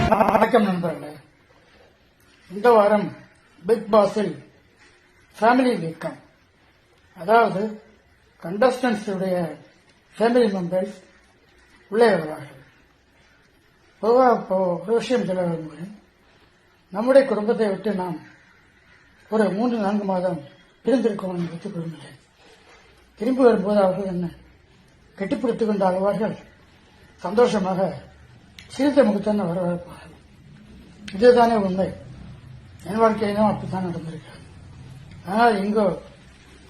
வணக்கம் நண்பர்களே. இந்த வாரம் பிக் பாஸில் ஃபேமிலி வீக்கம், அதாவது கண்டஸ்டன்ஸ் உடைய ஃபேமிலி மெம்பர்ஸ் உள்ளே வருவார்கள். பொதுவாக இப்போ ஒரு விஷயம் சொல்ல விரும்புகிறேன். நம்முடைய குடும்பத்தை விட்டு நாம் ஒரு 3-4 மாதம் பிரிந்திருக்கோம் என்று வைத்துக் கொள்கிறேன். திரும்பி வரும்போது அவர்கள் என்ன கெட்டிப்பிடித்துக் கொண்டு அழுவார்கள், சந்தோஷமாக சிரித்த முகத்தான் வரவேற்பார்கள். இதுதானே உண்மை. என் வாழ்க்கையிலும் அப்படித்தான் நடந்திருக்கிறது. ஆனால் இங்கோ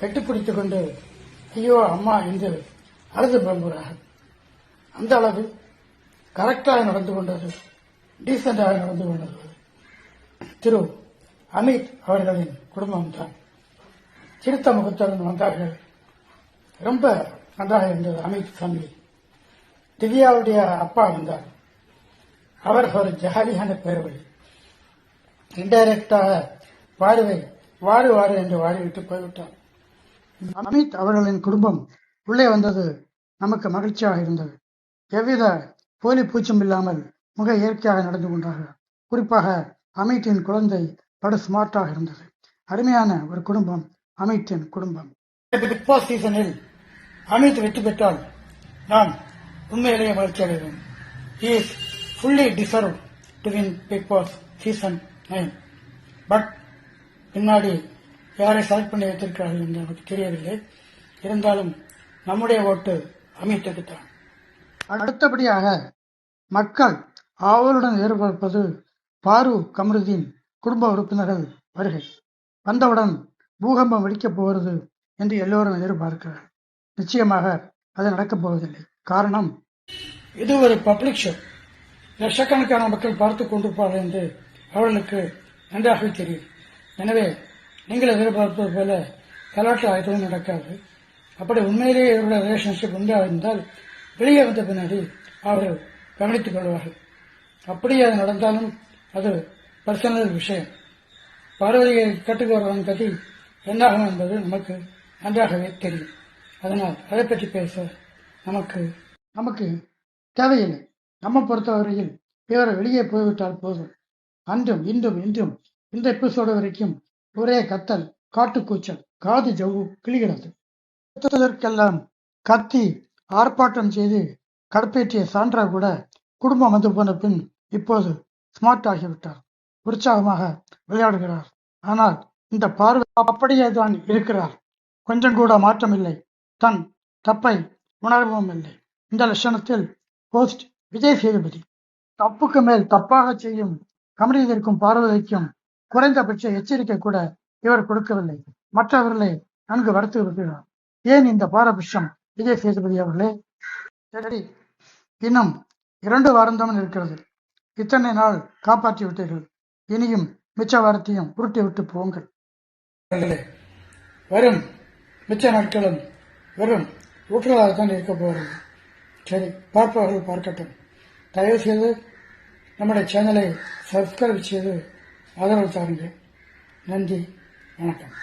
கட்டிப்பிடித்துக் கொண்டு ஐயோ அம்மா என்று அழுது புலம்புகிறார்கள். அந்த அளவு கரெக்டாக நடந்து கொண்டது, டீசென்டாக நடந்து கொண்டது திரு அமித் அவர்களின் குடும்பம்தான். சிரித்த முகத்துடன் வந்தார்கள். ரொம்ப நன்றாக இருந்தது அமித் ஃபேமிலி. திவ்யாவுடைய அப்பா வந்தார். அவர் ஒரு ஜாலியான பேர்வழி. இன்டைரக்டாக வாரு என்று வாடிவிட்டு போய்விட்டார். அமித் அவர்களின் குடும்பம் உள்ளே வந்தது நமக்கு மகிழ்ச்சியாக இருந்தது. எவ்வித போலி பூச்சும் இல்லாமல் மிக இயற்கையாக நடந்து கொண்டார்கள். குறிப்பாக அமித்தின் குழந்தை படு ஸ்மார்ட்டாக இருந்தது. அருமையான ஒரு குடும்பம் அமித்தின் குடும்பம். பிக் பாஸ் சீசனில் அமித் வெற்றி பெற்றால் நான் உண்மையிலேயே மகிழ்ச்சி அடைவேன். He is fully deserved to win Big Boss Season 9. But பின்னாடி யாரை செலக்ட் பண்ணி வைத்திருக்கிறார்கள் என்று நமக்கு தெரியவில்லை. இருந்தாலும் நம்முடைய ஓட்டு அமித்துக்கு தான். அடுத்தபடியாக மக்கள் ஆவலுடன் எதிர்பார்ப்பது பாரு கமருதீன் குடும்ப உறுப்பினர்கள் வருகை. வந்தவுடன் பூகம்பம் வெடிக்கப் போகிறது என்று எல்லோரும் எதிர்பார்க்கிறார்கள். நிச்சயமாக அது நடக்கப் போவதில்லை. காரணம், இது ஒரு பப்ளிக் ஷோ. லட்சக்கணக்கான மக்கள் பார்த்துக் கொண்டிருப்பார்கள் என்று அவர்களுக்கு நன்றாக தெரியும். எனவே நீங்கள் எதிர்பார்ப்பது போல கலாட்டு ஆயுதம் நடக்காது. அப்படி உண்மையிலேயே இவருடைய ரிலேஷன்ஷிப் உண்டாக இருந்தால் வெளியே வந்த பின்னாடி அவர்கள் கவனித்துக் கொள்வார்கள். அப்படியே அது நடந்தாலும் அது பர்சனல் விஷயம். பார்வதியை கட்டுக்கு வருவதன் கதி என்னாகும் என்பது நமக்கு நன்றாகவே தெரியும். அதனால் அதை பற்றி பேச நமக்கு தேவையில்லை. நம்ம பொறுத்தவரையில் இவர் வெளியே போய்விட்டால் போதும். அன்றும் இன்றும் இந்த எபிசோடு வரைக்கும் ஒரே கத்தல், காட்டுக்கூச்சல், காது ஜவ்வு கிளிகிறது. கத்ததற்கெல்லாம் கத்தி ஆர்ப்பாட்டம் செய்து கடுப்பேற்றிய சான்றா கூட குடும்பம் வந்து போன பின் இப்போது ஸ்மார்ட் ஆகிவிட்டார். உற்சாகமாக விளையாடுகிறார். ஆனால் இந்த பார்வை அப்படியே தான் இருக்கிறார். கொஞ்சம் கூட மாற்றமில்லை. தன் தப்பை உணர்வும் இல்லை. இந்த லட்சணத்தில் போஸ்ட் விஜய் சேதுபதி. தப்புக்கு மேல் தப்பாக செய்யும் கமலீதற்கும் பார்வதிக்கும் குறைந்தபட்ச எச்சரிக்கை கூட இவர் கொடுக்கவில்லை. மற்றவர்களை நன்கு வளர்த்து விடுகிறார். ஏன் இந்த பாரபட்சம் விஜய் சேதுபதி அவர்களே? சரி, இன்னும் 2 வாரம்தான் இருக்கிறது. இத்தனை நாள் காப்பாற்றி விட்டீர்கள். இனியும் மிச்ச வாரத்தையும் உருட்டி விட்டு போங்கள். வரும் மிச்ச நாட்களும் வெறும் ஊற்றலாகத்தான் இருக்க போகிறது. சரி, பார்ப்பவர்கள் பார்க்கட்டும். தயவு செய்து நம்முடைய சேனலை சப்ஸ்கிரைப் செய்து ஆதரவு தாருங்கள். நன்றி, வணக்கம்.